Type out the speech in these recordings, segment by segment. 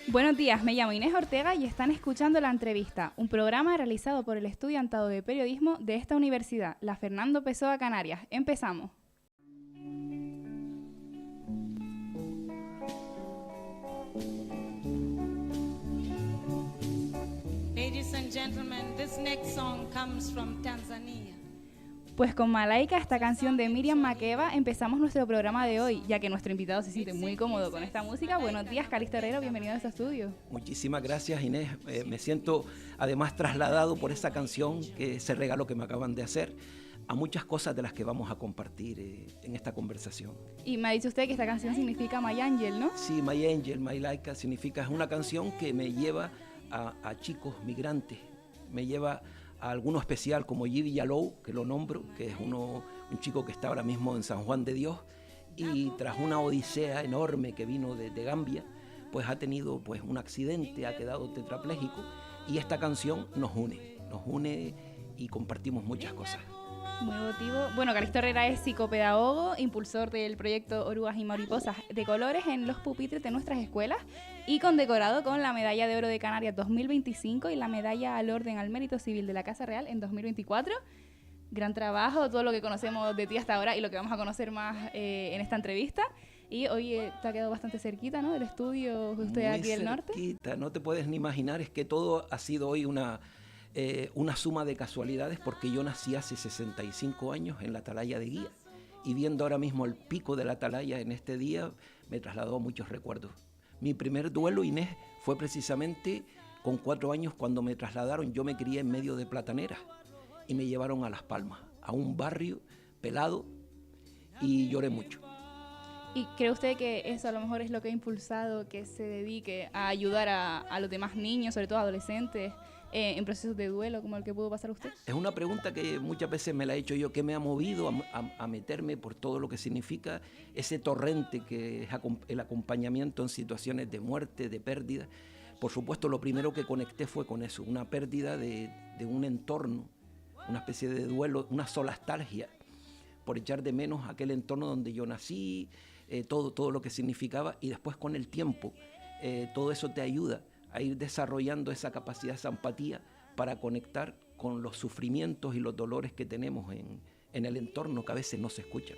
Buenos días, me llamo Inés Ortega y están escuchando La Entrevista, un programa realizado por el estudiantado de periodismo de esta universidad, la Fernando Pessoa Canarias. Empezamos. Ladies and gentlemen, this next song comes from Tanzania. Pues con Malaika, esta canción de Miriam Makeba, empezamos nuestro programa de hoy, ya que nuestro invitado se siente muy cómodo con esta música. Buenos días, Calixto Herrero, bienvenido a este estudio. Muchísimas gracias, Inés. Me siento además trasladado por esa canción, que ese regalo que me acaban de hacer, a muchas cosas de las que vamos a compartir en esta conversación. Y me ha dicho usted que esta canción significa My Angel, ¿no? Sí, My Angel, My Laika significa, es una canción que me lleva a chicos migrantes, me lleva a alguno especial como Gidi Yalou, que lo nombro, que es un chico que está ahora mismo en San Juan de Dios, y tras una odisea enorme que vino de Gambia, pues ha tenido pues un accidente, ha quedado tetrapléjico, y esta canción nos une y compartimos muchas cosas. Muy emotivo. Bueno, Calixto Herrera es psicopedagogo, impulsor del proyecto Orugas y Mariposas de Colores en los pupitres de nuestras escuelas y condecorado con la Medalla de Oro de Canarias 2025 y la Medalla al Orden al Mérito Civil de la Casa Real en 2024. Gran trabajo, todo lo que conocemos de ti hasta ahora y lo que vamos a conocer más en esta entrevista. Y hoy te ha quedado bastante cerquita, ¿no? Del estudio que usted aquí del norte. Cerquita, no te puedes ni imaginar, es que todo ha sido hoy una suma de casualidades, porque yo nací hace 65 años en la Atalaya de Guía, y viendo ahora mismo el pico de la Atalaya en este día me trasladó a muchos recuerdos. Mi primer duelo, Inés, fue precisamente con 4 años cuando me trasladaron. Yo me crié en medio de plataneras y me llevaron a Las Palmas, a un barrio pelado, y lloré mucho. ¿Y cree usted que eso a lo mejor es lo que ha impulsado que se dedique a ayudar a los demás niños, sobre todo adolescentes, en procesos de duelo como el que pudo pasar usted? Es una pregunta que muchas veces me la he hecho yo, que me ha movido a meterme por todo lo que significa ese torrente que es el acompañamiento en situaciones de muerte, de pérdida. Por supuesto, lo primero que conecté fue con eso, una pérdida de un entorno, una especie de duelo, una solastalgia, por echar de menos aquel entorno donde yo nací, todo lo que significaba, y después con el tiempo todo eso te ayuda a ir desarrollando esa capacidad, esa empatía para conectar con los sufrimientos y los dolores que tenemos en el entorno, que a veces no se escuchan.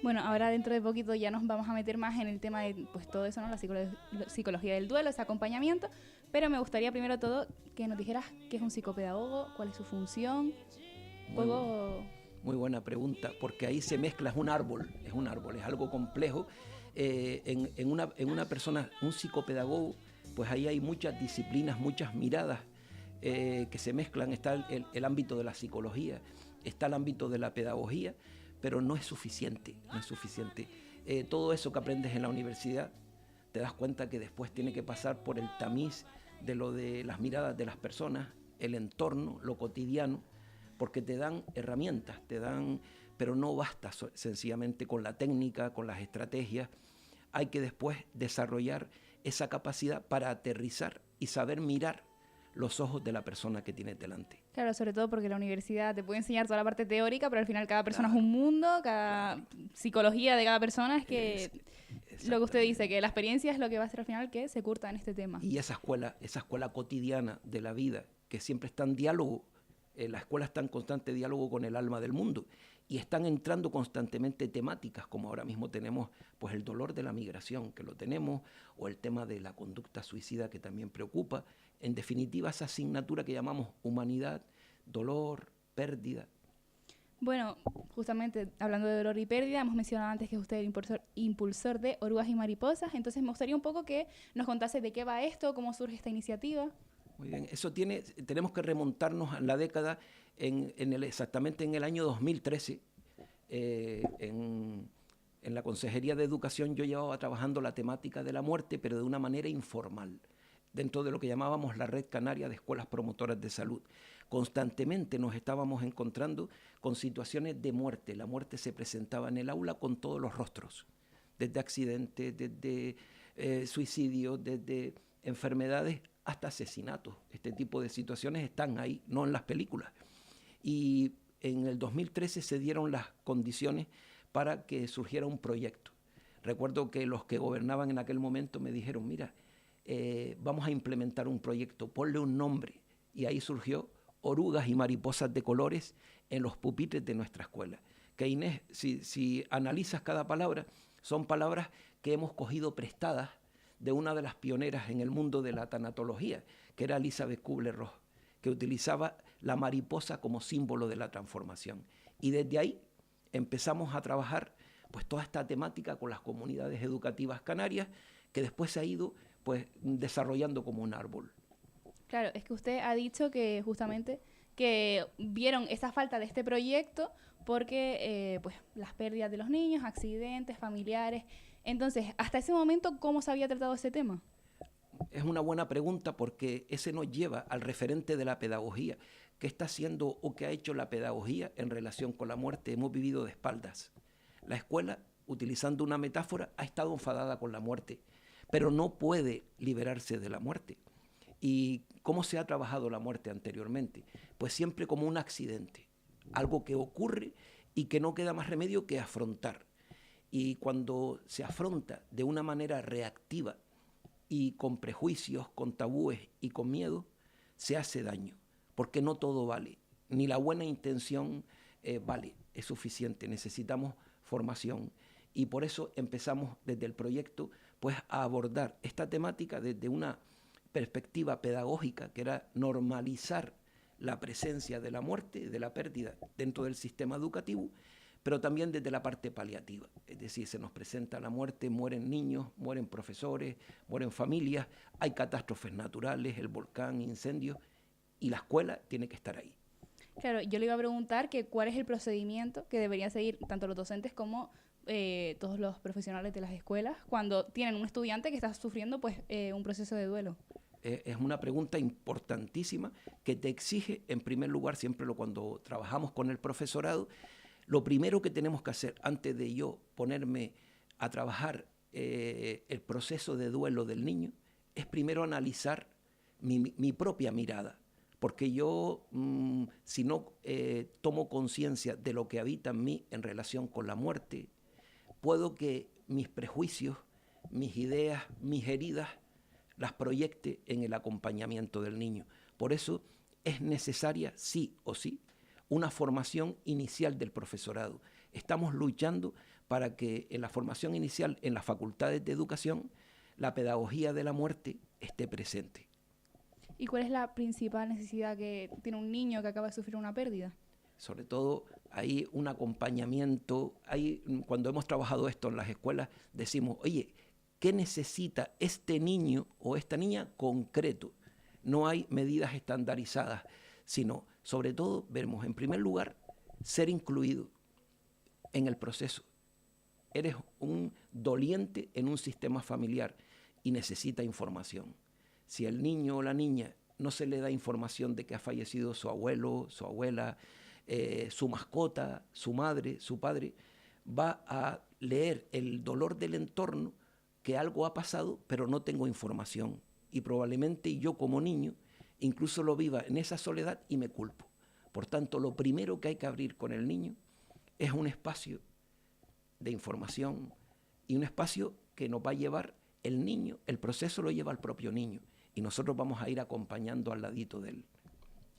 Bueno, ahora dentro de poquito ya nos vamos a meter más en el tema de pues todo eso, ¿no? La psicología del duelo, ese acompañamiento, pero me gustaría primero todo que nos dijeras qué es un psicopedagogo, cuál es su función. Muy buena pregunta, porque ahí se mezcla, es algo complejo. En una persona, un psicopedagogo, pues ahí hay muchas disciplinas, muchas miradas que se mezclan. Está el ámbito de la psicología, está el ámbito de la pedagogía, pero no es suficiente. Todo eso que aprendes en la universidad, te das cuenta que después tiene que pasar por el tamiz de las miradas de las personas, el entorno, lo cotidiano, porque te dan herramientas, pero no basta sencillamente con la técnica, con las estrategias. Hay que después desarrollar esa capacidad para aterrizar y saber mirar los ojos de la persona que tienes delante. Claro, sobre todo porque la universidad te puede enseñar toda la parte teórica, pero al final cada persona es un mundo, cada psicología de cada persona es que lo que usted dice, que la experiencia es lo que va a hacer al final que se curta en este tema. Y esa escuela cotidiana de la vida, que siempre está en diálogo, la escuela está en constante diálogo con el alma del mundo, y están entrando constantemente temáticas, como ahora mismo tenemos pues el dolor de la migración, que lo tenemos, o el tema de la conducta suicida, que también preocupa. En definitiva, esa asignatura que llamamos humanidad, dolor, pérdida. Bueno, justamente hablando de dolor y pérdida, hemos mencionado antes que usted es el impulsor de Orugas y Mariposas, entonces me gustaría un poco que nos contase de qué va esto, cómo surge esta iniciativa. Muy bien, tenemos que remontarnos a la década, exactamente en el año 2013, en la Consejería de Educación yo llevaba trabajando la temática de la muerte, pero de una manera informal, dentro de lo que llamábamos la Red Canaria de Escuelas Promotoras de Salud. Constantemente nos estábamos encontrando con situaciones de muerte. La muerte se presentaba en el aula con todos los rostros, desde accidentes, desde suicidios, desde enfermedades, hasta asesinatos. Este tipo de situaciones están ahí, no en las películas. Y en el 2013 se dieron las condiciones para que surgiera un proyecto Recuerdo que los que gobernaban en aquel momento me dijeron, mira, vamos a implementar un proyecto, ponle un nombre. Y ahí surgió Orugas y Mariposas de Colores en los pupitres de nuestra escuela. Que Inés, si analizas cada palabra, son palabras que hemos cogido prestadas de una de las pioneras en el mundo de la tanatología, que era Elizabeth Kubler-Ross, que utilizaba la mariposa como símbolo de la transformación. Y desde ahí empezamos a trabajar pues toda esta temática con las comunidades educativas canarias, que después se ha ido pues desarrollando como un árbol. Claro, es que usted ha dicho que justamente que vieron esa falta de este proyecto porque pues las pérdidas de los niños, accidentes familiares. Entonces, hasta ese momento, ¿cómo se había tratado ese tema? Es una buena pregunta porque ese nos lleva al referente de la pedagogía. ¿Qué está haciendo o qué ha hecho la pedagogía en relación con la muerte? Hemos vivido de espaldas. La escuela, utilizando una metáfora, ha estado enfadada con la muerte, pero no puede liberarse de la muerte. ¿Y cómo se ha trabajado la muerte anteriormente? Pues siempre como un accidente, algo que ocurre y que no queda más remedio que afrontar. Y cuando se afronta de una manera reactiva y con prejuicios, con tabúes y con miedo, se hace daño, porque no todo vale, ni la buena intención vale, es suficiente, necesitamos formación. Y por eso empezamos desde el proyecto pues, a abordar esta temática desde una perspectiva pedagógica, que era normalizar la presencia de la muerte, de la pérdida dentro del sistema educativo, pero también desde la parte paliativa. Es decir, se nos presenta la muerte, mueren niños, mueren profesores, mueren familias, hay catástrofes naturales, el volcán, incendios, y la escuela tiene que estar ahí. Claro, yo le iba a preguntar que cuál es el procedimiento que deberían seguir tanto los docentes como todos los profesionales de las escuelas cuando tienen un estudiante que está sufriendo pues un proceso de duelo. Es una pregunta importantísima que te exige, en primer lugar, siempre cuando trabajamos con el profesorado, lo primero que tenemos que hacer antes de yo ponerme a trabajar el proceso de duelo del niño es primero analizar mi propia mirada. Porque yo, si no tomo conciencia de lo que habita en mí en relación con la muerte, puedo que mis prejuicios, mis ideas, mis heridas, las proyecte en el acompañamiento del niño. Por eso es necesaria, sí o sí, una formación inicial del profesorado. Estamos luchando para que en la formación inicial, en las facultades de educación, la pedagogía de la muerte esté presente. ¿Y cuál es la principal necesidad que tiene un niño que acaba de sufrir una pérdida? Sobre todo hay un acompañamiento, cuando hemos trabajado esto en las escuelas, decimos, oye, ¿qué necesita este niño o esta niña concreto? No hay medidas estandarizadas, sino, sobre todo, vemos, en primer lugar, ser incluido en el proceso. Eres un doliente en un sistema familiar y necesita información. Si al niño o la niña no se le da información de que ha fallecido su abuelo, su abuela, su mascota, su madre, su padre, va a leer el dolor del entorno, que algo ha pasado, pero no tengo información. Y probablemente yo como niño incluso lo viva en esa soledad y me culpo. Por tanto, lo primero que hay que abrir con el niño es un espacio de información y un espacio que nos va a llevar el niño, el proceso lo lleva al propio niño y nosotros vamos a ir acompañando al ladito de él.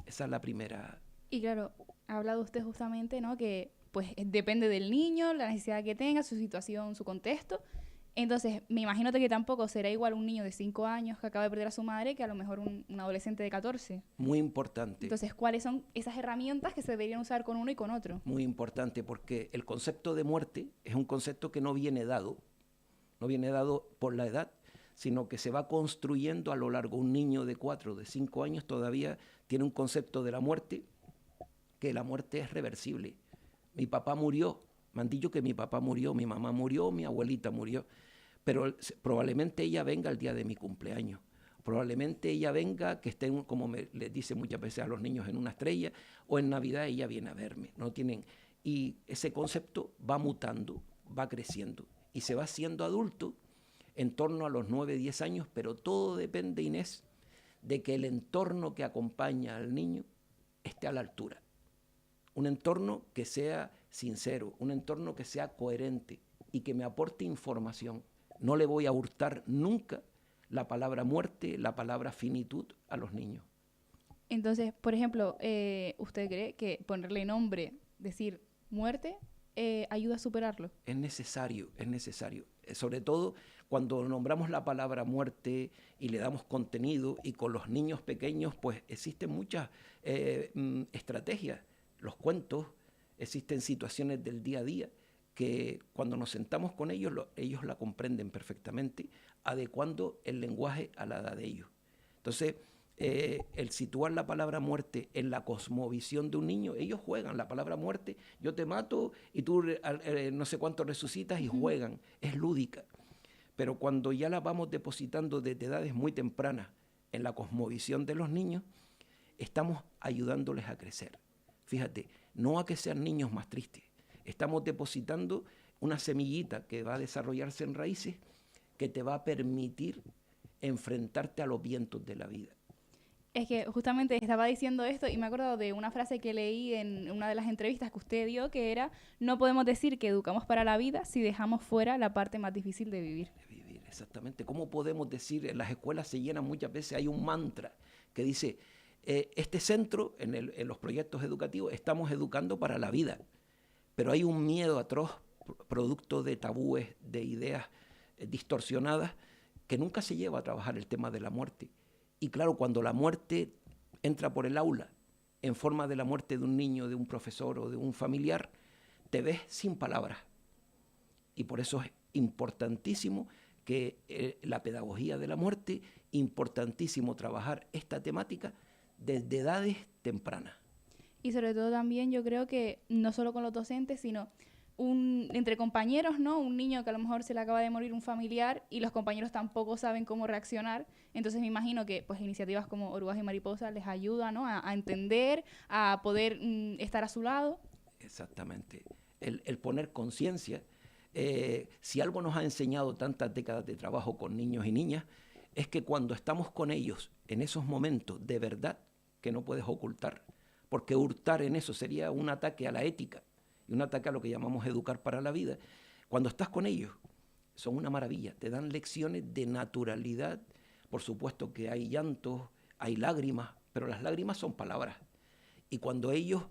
Esa es la primera. Y claro, ha hablado usted justamente, ¿no? Que pues depende del niño, la necesidad que tenga, su situación, su contexto. Entonces, me imagino que tampoco será igual un niño de 5 años que acaba de perder a su madre que a lo mejor un adolescente de 14. Muy importante. Entonces, ¿cuáles son esas herramientas que se deberían usar con uno y con otro? Muy importante, porque el concepto de muerte es un concepto que no viene dado por la edad, sino que se va construyendo a lo largo. Un niño de 4, de 5 años todavía tiene un concepto de la muerte, que la muerte es reversible. Mi papá murió, me han dicho que mi papá murió, mi mamá murió, mi abuelita murió, pero probablemente ella venga el día de mi cumpleaños, probablemente ella venga, que esté, como les dice muchas veces a los niños, en una estrella, o en Navidad ella viene a verme. No tienen, y ese concepto va mutando, va creciendo, y se va haciendo adulto en torno a los 9, 10 años, pero todo depende, Inés, de que el entorno que acompaña al niño esté a la altura. Un entorno que sea sincero, un entorno que sea coherente, y que me aporte información. No le voy a hurtar nunca la palabra muerte, la palabra finitud a los niños. Entonces, por ejemplo, ¿usted cree que ponerle nombre, decir muerte, ayuda a superarlo? Es necesario, es necesario. Sobre todo cuando nombramos la palabra muerte y le damos contenido, y con los niños pequeños pues existen muchas estrategias. Los cuentos, existen situaciones del día a día que cuando nos sentamos con ellos, ellos la comprenden perfectamente, adecuando el lenguaje a la edad de ellos. Entonces, el situar la palabra muerte en la cosmovisión de un niño, ellos juegan la palabra muerte, yo te mato y tú no sé cuánto resucitas, y juegan, es lúdica. Pero cuando ya la vamos depositando desde edades muy tempranas en la cosmovisión de los niños, estamos ayudándoles a crecer. Fíjate, no a que sean niños más tristes, estamos depositando una semillita que va a desarrollarse en raíces que te va a permitir enfrentarte a los vientos de la vida. Es que justamente estaba diciendo esto y me he acordado de una frase que leí en una de las entrevistas que usted dio, que era: no podemos decir que educamos para la vida si dejamos fuera la parte más difícil de vivir. De vivir, exactamente. ¿Cómo podemos decir? En las escuelas se llenan muchas veces, hay un mantra que dice, este centro, en los proyectos educativos, estamos educando para la vida, pero hay un miedo atroz, producto de tabúes, de ideas distorsionadas, que nunca se lleva a trabajar el tema de la muerte. Y claro, cuando la muerte entra por el aula, en forma de la muerte de un niño, de un profesor o de un familiar, te ves sin palabras. Y por eso es importantísimo que la pedagogía de la muerte, importantísimo trabajar esta temática desde edades tempranas. Y sobre todo también yo creo que no solo con los docentes, sino entre compañeros, ¿no? Un niño que a lo mejor se le acaba de morir un familiar y los compañeros tampoco saben cómo reaccionar. Entonces me imagino que pues iniciativas como Orugas y Mariposas les ayudan, ¿no? a entender, a poder estar a su lado. Exactamente. El poner conciencia. Si algo nos ha enseñado tantas décadas de trabajo con niños y niñas, es que cuando estamos con ellos en esos momentos de verdad que no puedes ocultar, porque hurtar en eso sería un ataque a la ética y un ataque a lo que llamamos educar para la vida. Cuando estás con ellos, son una maravilla, te dan lecciones de naturalidad. Por supuesto que hay llantos, hay lágrimas, pero las lágrimas son palabras. Y cuando ellos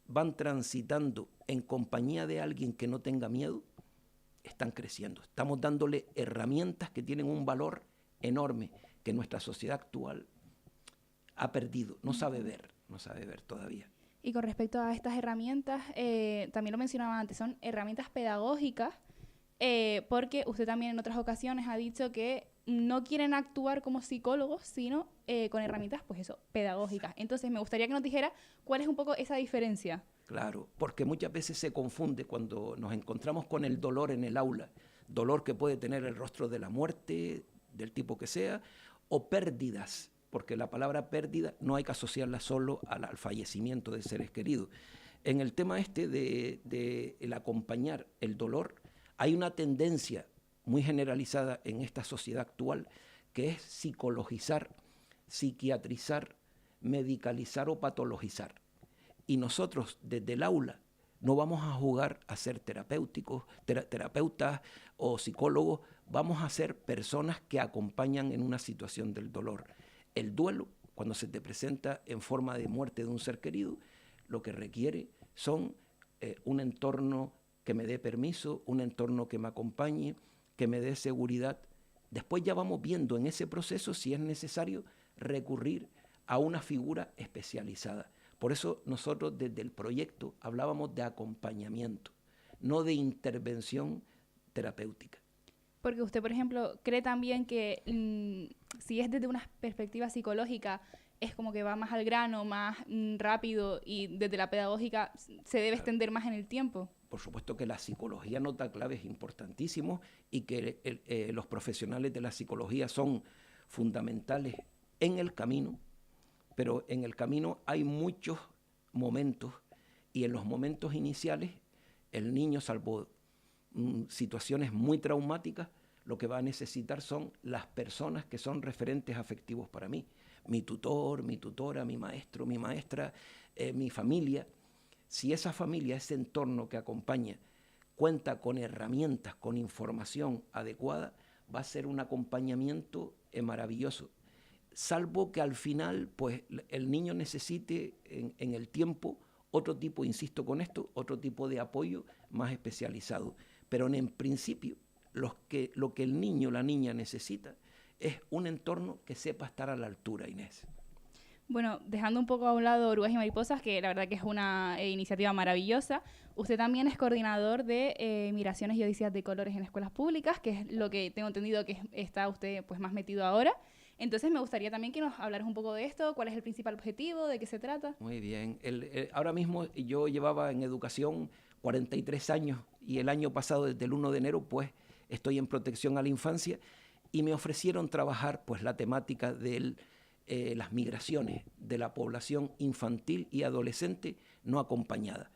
van transitando en compañía de alguien que no tenga miedo, están creciendo. Estamos dándole herramientas que tienen un valor enorme que nuestra sociedad actual ha perdido, no sabe ver todavía. Y con respecto a estas herramientas, también lo mencionaba antes, son herramientas pedagógicas, porque usted también en otras ocasiones ha dicho que no quieren actuar como psicólogos, sino con herramientas, pues eso, pedagógicas. Entonces me gustaría que nos dijera cuál es un poco esa diferencia. Claro, porque muchas veces se confunde cuando nos encontramos con el dolor en el aula, dolor que puede tener el rostro de la muerte, del tipo que sea, o pérdidas, porque la palabra pérdida no hay que asociarla solo al fallecimiento de seres queridos. En el tema de el acompañar el dolor, hay una tendencia muy generalizada en esta sociedad actual que es psicologizar, psiquiatrizar, medicalizar o patologizar. Y nosotros desde el aula no vamos a jugar a ser terapeutas o psicólogos, vamos a ser personas que acompañan en una situación del dolor. El duelo, cuando se te presenta en forma de muerte de un ser querido, lo que requiere son un entorno que me dé permiso, un entorno que me acompañe, que me dé seguridad. Después ya vamos viendo en ese proceso si es necesario recurrir a una figura especializada. Por eso nosotros desde el proyecto hablábamos de acompañamiento, no de intervención terapéutica. Porque usted, por ejemplo, cree también que si es desde una perspectiva psicológica, es como que va más al grano, más rápido, y desde la pedagógica se debe extender más en el tiempo. Por supuesto que la psicología nota claves importantísimos y que los profesionales de la psicología son fundamentales en el camino, pero en el camino hay muchos momentos y en los momentos iniciales el niño, salvo situaciones muy traumáticas, lo que va a necesitar son las personas que son referentes afectivos para mí. Mi tutor, mi tutora, mi maestro, mi maestra, mi familia. Si esa familia, ese entorno que acompaña, cuenta con herramientas, con información adecuada, va a ser un acompañamiento maravilloso. Salvo que al final, pues, el niño necesite en el tiempo otro tipo, insisto con esto, otro tipo de apoyo más especializado. Pero en principio, lo que el niño o la niña necesita es un entorno que sepa estar a la altura, Inés. Bueno, dejando un poco a un lado Orugas y Mariposas, que la verdad que es una iniciativa maravillosa, usted también es coordinador de Migraciones y Odisías de Colores en Escuelas Públicas, que es lo que tengo entendido que está usted pues más metido ahora. Entonces me gustaría también que nos hablaras un poco de esto, cuál es el principal objetivo, de qué se trata. Muy bien. Ahora mismo yo llevaba en educación 43 años y el año pasado, desde el 1 de enero, pues estoy en protección a la infancia y me ofrecieron trabajar pues la temática de las migraciones de la población infantil y adolescente no acompañada.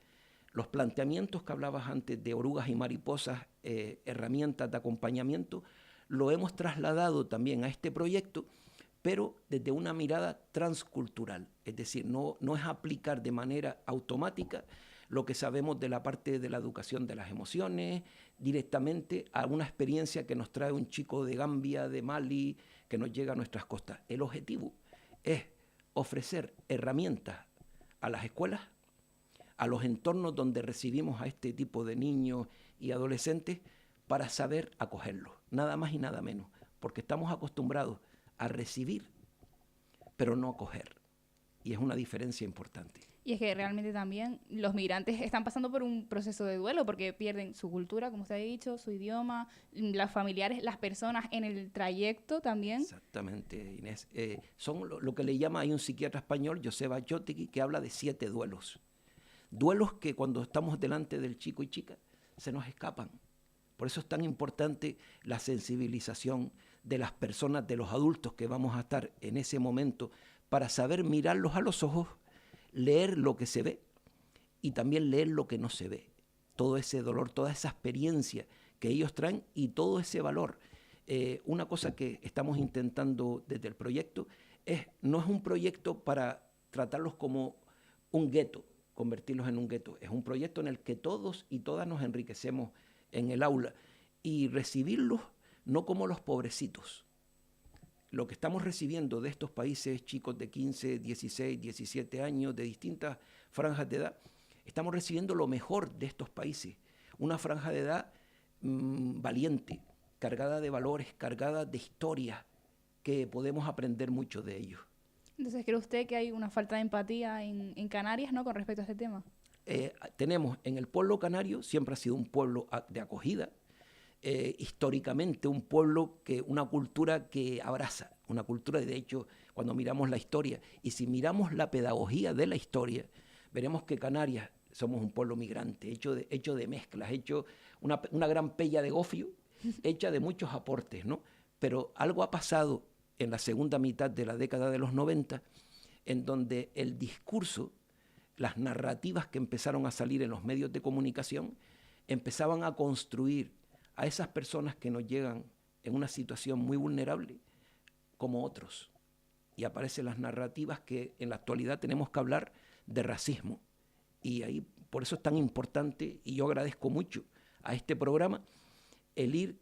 Los planteamientos que hablabas antes de Orugas y Mariposas, herramientas de acompañamiento, lo hemos trasladado también a este proyecto, pero desde una mirada transcultural. Es decir, no es aplicar de manera automática lo que sabemos de la parte de la educación de las emociones, directamente a una experiencia que nos trae un chico de Gambia, de Mali, que nos llega a nuestras costas. El objetivo es ofrecer herramientas a las escuelas, a los entornos donde recibimos a este tipo de niños y adolescentes, para saber acogerlos, nada más y nada menos, porque estamos acostumbrados a recibir, pero no acoger, y es una diferencia importante. Y es que realmente también los migrantes están pasando por un proceso de duelo porque pierden su cultura, como usted ha dicho, su idioma, las familiares, las personas en el trayecto también. Exactamente, Inés. Son lo que le llama, hay un psiquiatra español, Joseba Chotegui, que habla de 7 duelos. Duelos que cuando estamos delante del chico y chica se nos escapan. Por eso es tan importante la sensibilización de las personas, de los adultos que vamos a estar en ese momento, para saber mirarlos a los ojos, leer lo que se ve y también leer lo que no se ve. Todo ese dolor, toda esa experiencia que ellos traen y todo ese valor. Una cosa que estamos intentando desde el proyecto no es un proyecto para tratarlos como un gueto, convertirlos en un gueto. Es un proyecto en el que todos y todas nos enriquecemos en el aula y recibirlos no como los pobrecitos. Lo que estamos recibiendo de estos países, chicos de 15, 16, 17 años, de distintas franjas de edad, estamos recibiendo lo mejor de estos países. Una franja de edad valiente, cargada de valores, cargada de historias, que podemos aprender mucho de ellos. Entonces, ¿cree usted que hay una falta de empatía en Canarias, ¿no?, con respecto a este tema? Tenemos en el pueblo canario, siempre ha sido un pueblo de acogida, históricamente un pueblo una cultura que abraza, una cultura, de hecho, cuando miramos la historia y si miramos la pedagogía de la historia, veremos que Canarias somos un pueblo migrante, hecho de mezclas, hecho una gran pella de gofio, hecha de muchos aportes, ¿no? Pero algo ha pasado en la segunda mitad de la década de los 90, en donde el discurso, las narrativas que empezaron a salir en los medios de comunicación, empezaban a construir a esas personas que nos llegan en una situación muy vulnerable como otros. Y aparecen las narrativas que en la actualidad tenemos que hablar de racismo. Y ahí, por eso es tan importante, y yo agradezco mucho a este programa, el ir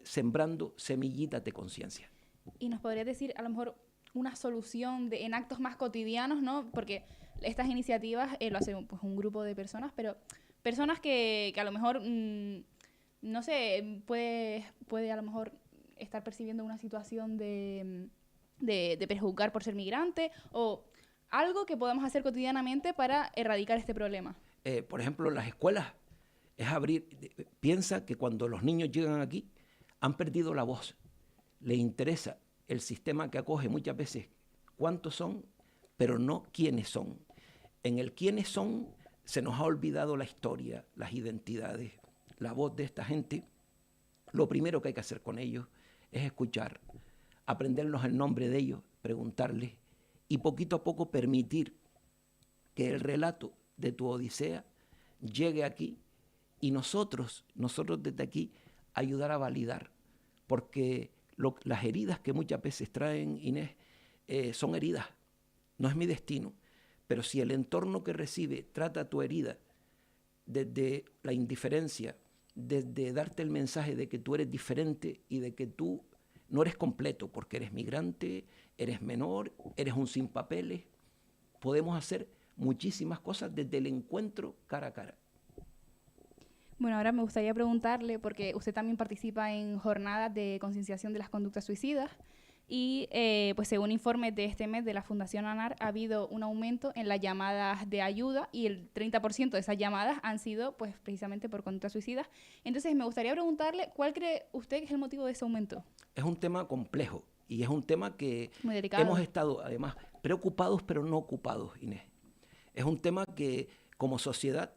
sembrando semillitas de conciencia. Y nos podría decir, a lo mejor, una solución en actos más cotidianos, ¿no? Porque estas iniciativas lo hace pues, un grupo de personas, pero personas que a lo mejor, no sé, puede a lo mejor estar percibiendo una situación de prejuzgar por ser migrante, o algo que podamos hacer cotidianamente para erradicar este problema. Por ejemplo, las escuelas es piensa que cuando los niños llegan aquí han perdido la voz, les interesa el sistema que acoge muchas veces cuántos son, pero no quiénes son. En el quiénes son se nos ha olvidado la historia, las identidades, la voz de esta gente. Lo primero que hay que hacer con ellos es escuchar, aprendernos el nombre de ellos, preguntarles y poquito a poco permitir que el relato de tu odisea llegue aquí y nosotros desde aquí ayudar a validar, porque las heridas que muchas veces traen, Inés, son heridas, no es mi destino, pero si el entorno que recibe trata tu herida desde la indiferencia, desde darte el mensaje de que tú eres diferente y de que tú no eres completo porque eres migrante, eres menor, eres un sin papeles. Podemos hacer muchísimas cosas desde el encuentro cara a cara. Bueno, ahora me gustaría preguntarle, porque usted también participa en jornadas de concienciación de las conductas suicidas y pues según informes de este mes de la Fundación ANAR ha habido un aumento en las llamadas de ayuda y el 30% de esas llamadas han sido pues precisamente por conductas suicidas. Entonces me gustaría preguntarle, ¿cuál cree usted que es el motivo de ese aumento? Es un tema complejo y es un tema que muy delicado. Hemos estado además preocupados pero no ocupados, Inés. Es un tema que como sociedad,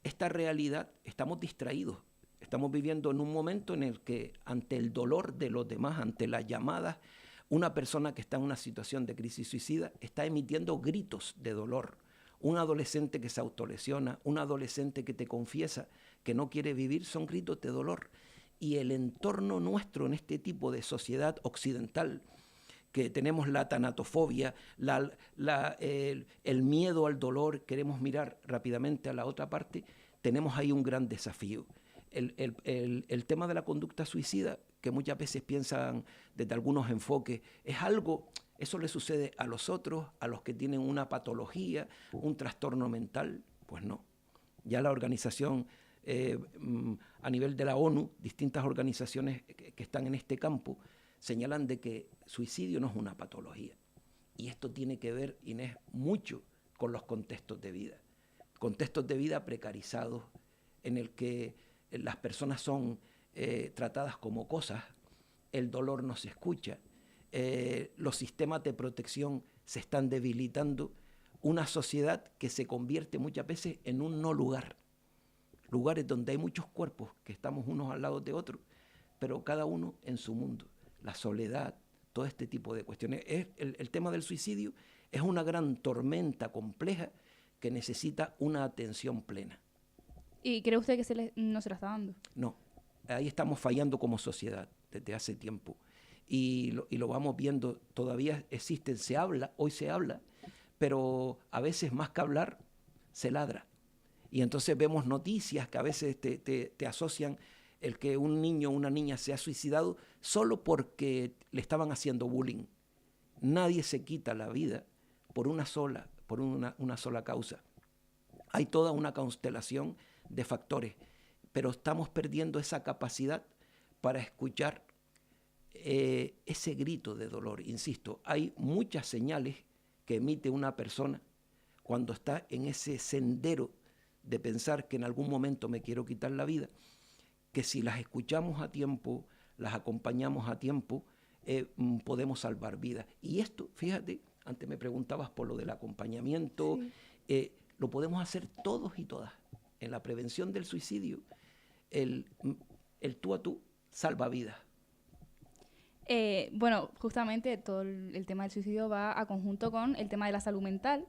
esta realidad, estamos distraídos. Estamos viviendo en un momento en el que ante el dolor de los demás, ante las llamadas, una persona que está en una situación de crisis suicida está emitiendo gritos de dolor. Un adolescente que se autolesiona, un adolescente que te confiesa que no quiere vivir, son gritos de dolor. Y el entorno nuestro en este tipo de sociedad occidental, que tenemos la tanatofobia, el miedo al dolor, queremos mirar rápidamente a la otra parte, tenemos ahí un gran desafío. El tema de la conducta suicida, que muchas veces piensan desde algunos enfoques, es algo, eso le sucede a los otros, a los que tienen una patología, un trastorno mental, pues no. Ya la organización, a nivel de la ONU, distintas organizaciones que están en este campo, señalan de que suicidio no es una patología. Y esto tiene que ver, Inés, mucho con los contextos de vida. Contextos de vida precarizados, en el que las personas son tratadas como cosas, el dolor no se escucha, los sistemas de protección se están debilitando, una sociedad que se convierte muchas veces en un no lugar. Lugares donde hay muchos cuerpos que estamos unos al lado de otros, pero cada uno en su mundo. La soledad, todo este tipo de cuestiones. El tema del suicidio es una gran tormenta compleja que necesita una atención plena. ¿Y cree usted que no se la está dando? No, ahí estamos fallando como sociedad desde hace tiempo. Y lo vamos viendo, todavía existen, hoy se habla, pero a veces más que hablar, se ladra. Y entonces vemos noticias que a veces te asocian el que un niño o una niña se ha suicidado solo porque le estaban haciendo bullying. Nadie se quita la vida por una sola causa. Hay toda una constelación de factores, pero estamos perdiendo esa capacidad para escuchar ese grito de dolor. Insisto, hay muchas señales que emite una persona cuando está en ese sendero de pensar que en algún momento me quiero quitar la vida, que si las escuchamos a tiempo, las acompañamos a tiempo, podemos salvar vidas. Y esto, fíjate, antes me preguntabas por lo del acompañamiento, sí. Lo podemos hacer todos y todas. En la prevención del suicidio, el tú a tú salva vidas. Bueno, justamente todo el tema del suicidio va a conjunto con el tema de la salud mental.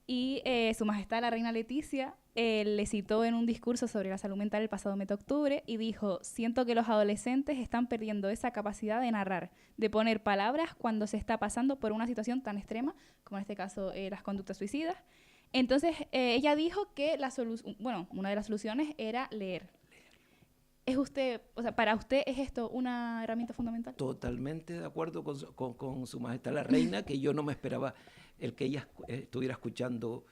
Y Su Majestad la Reina Leticia le citó en un discurso sobre la salud mental el pasado mes de octubre y dijo: siento que los adolescentes están perdiendo esa capacidad de narrar, de poner palabras cuando se está pasando por una situación tan extrema, como en este caso las conductas suicidas. Entonces ella dijo que una de las soluciones era leer. ¿Para usted es esto una herramienta fundamental? Totalmente de acuerdo con Su Majestad la Reina, que yo no me esperaba el que ella estuviera escuchando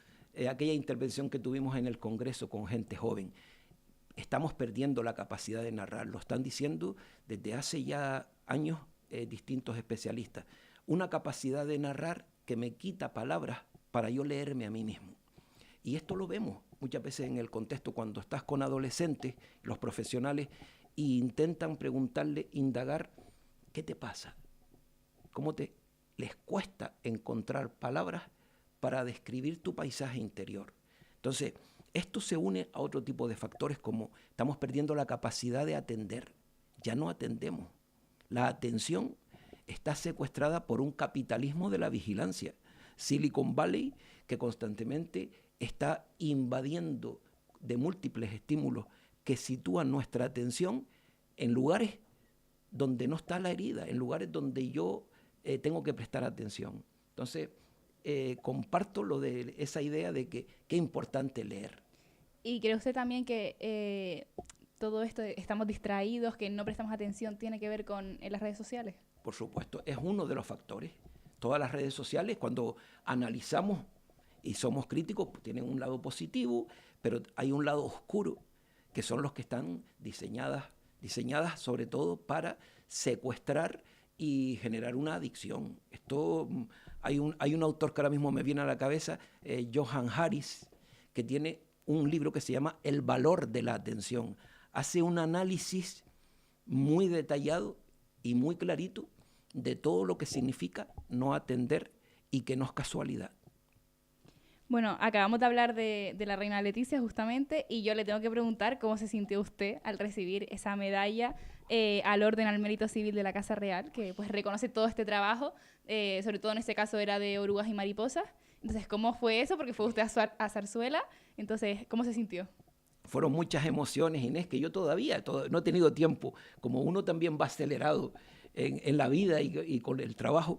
aquella intervención que tuvimos en el Congreso con gente joven. Estamos perdiendo la capacidad de narrar, lo están diciendo desde hace ya años distintos especialistas. Una capacidad de narrar que me quita palabras para yo leerme a mí mismo. Y esto lo vemos muchas veces en el contexto cuando estás con adolescentes, los profesionales, e intentan preguntarle, indagar, ¿qué te pasa? ¿Cómo les cuesta encontrar palabras para describir tu paisaje interior? Entonces, esto se une a otro tipo de factores como estamos perdiendo la capacidad de atender. Ya no atendemos. La atención está secuestrada por un capitalismo de la vigilancia. Silicon Valley, que constantemente está invadiendo de múltiples estímulos que sitúan nuestra atención en lugares donde no está la herida, en lugares donde yo tengo que prestar atención. Entonces, comparto lo de esa idea de que qué importante leer. ¿Y cree usted también que todo esto, estamos distraídos, que no prestamos atención, tiene que ver con las redes sociales? Por supuesto, es uno de los factores. Todas las redes sociales, cuando analizamos y somos críticos, tienen un lado positivo, pero hay un lado oscuro, que son los que están diseñadas sobre todo para secuestrar y generar una adicción. Hay un autor que ahora mismo me viene a la cabeza, Johan Harris, que tiene un libro que se llama El valor de la atención. Hace un análisis muy detallado y muy clarito de todo lo que significa no atender y que no es casualidad. Bueno, acabamos de hablar de la reina Leticia justamente, y yo le tengo que preguntar cómo se sintió usted al recibir esa medalla al Orden al Mérito Civil de la Casa Real, que pues reconoce todo este trabajo, sobre todo en este caso era de Orugas y Mariposas. Entonces, ¿cómo fue eso? Porque fue usted a Zarzuela, entonces, ¿cómo se sintió? Fueron muchas emociones, Inés, que yo todavía no he tenido tiempo, como uno también va acelerado en la vida y con el trabajo,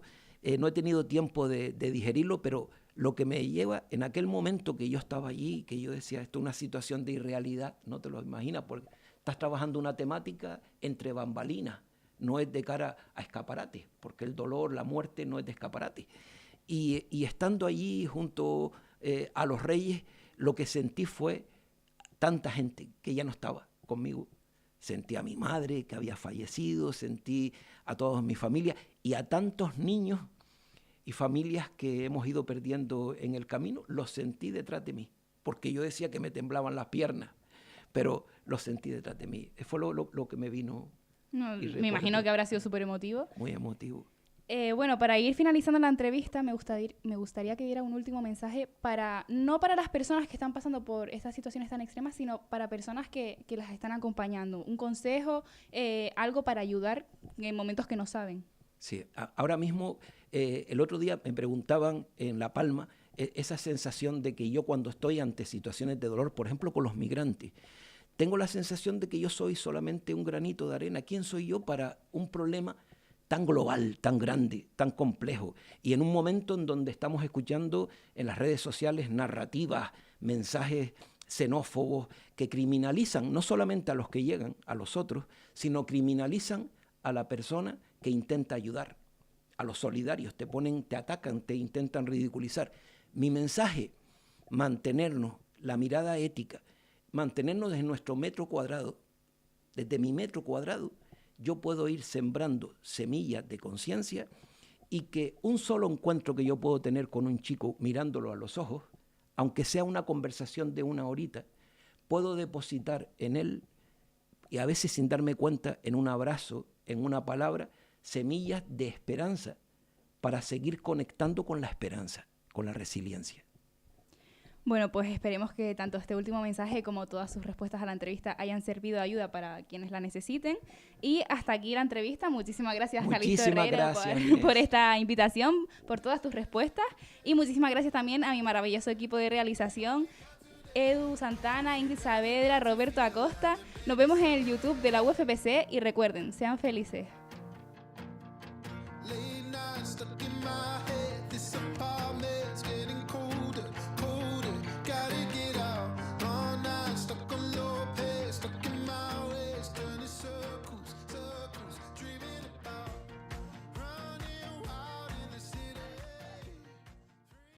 no he tenido tiempo de digerirlo, pero lo que me lleva en aquel momento que yo estaba allí, que yo decía, esto es una situación de irrealidad, no te lo imaginas, porque estás trabajando una temática entre bambalinas, no es de cara a escaparate, porque el dolor, la muerte no es de escaparate. Y estando allí junto a los reyes, lo que sentí fue tanta gente que ya no estaba conmigo. Sentí a mi madre que había fallecido, sentí a toda mi familia y a tantos niños y familias que hemos ido perdiendo en el camino, los sentí detrás de mí, porque yo decía que me temblaban las piernas, pero los sentí detrás de mí. Fue lo que me vino. No, me imagino que habrá sido súper emotivo. Muy emotivo. Bueno, para ir finalizando la entrevista, me gustaría que diera un último mensaje no para las personas que están pasando por estas situaciones tan extremas, sino para personas que las están acompañando. Un consejo, algo para ayudar en momentos que no saben. Sí, ahora mismo, el otro día me preguntaban en La Palma esa sensación de que yo cuando estoy ante situaciones de dolor, por ejemplo con los migrantes, tengo la sensación de que yo soy solamente un granito de arena. ¿Quién soy yo para un problema tan global, tan grande, tan complejo? Y en un momento en donde estamos escuchando en las redes sociales narrativas, mensajes xenófobos que criminalizan no solamente a los que llegan, a los otros, sino criminalizan a la persona que intenta ayudar, a los solidarios, te atacan, te intentan ridiculizar. Mi mensaje, mantenernos, la mirada ética, mantenernos desde nuestro metro cuadrado, desde mi metro cuadrado, yo puedo ir sembrando semillas de conciencia y que un solo encuentro que yo puedo tener con un chico mirándolo a los ojos, aunque sea una conversación de una horita, puedo depositar en él, y a veces sin darme cuenta, en un abrazo, en una palabra, semillas de esperanza para seguir conectando con la esperanza, con la resiliencia. Bueno, pues esperemos que tanto este último mensaje como todas sus respuestas a la entrevista hayan servido de ayuda para quienes la necesiten. Y hasta aquí la entrevista. Muchísimas gracias, Calixto Herrera, por esta invitación, por todas tus respuestas. Y muchísimas gracias también a mi maravilloso equipo de realización, Edu Santana, Ingrid Saavedra, Roberto Acosta. Nos vemos en el YouTube de la UFPC y recuerden, sean felices.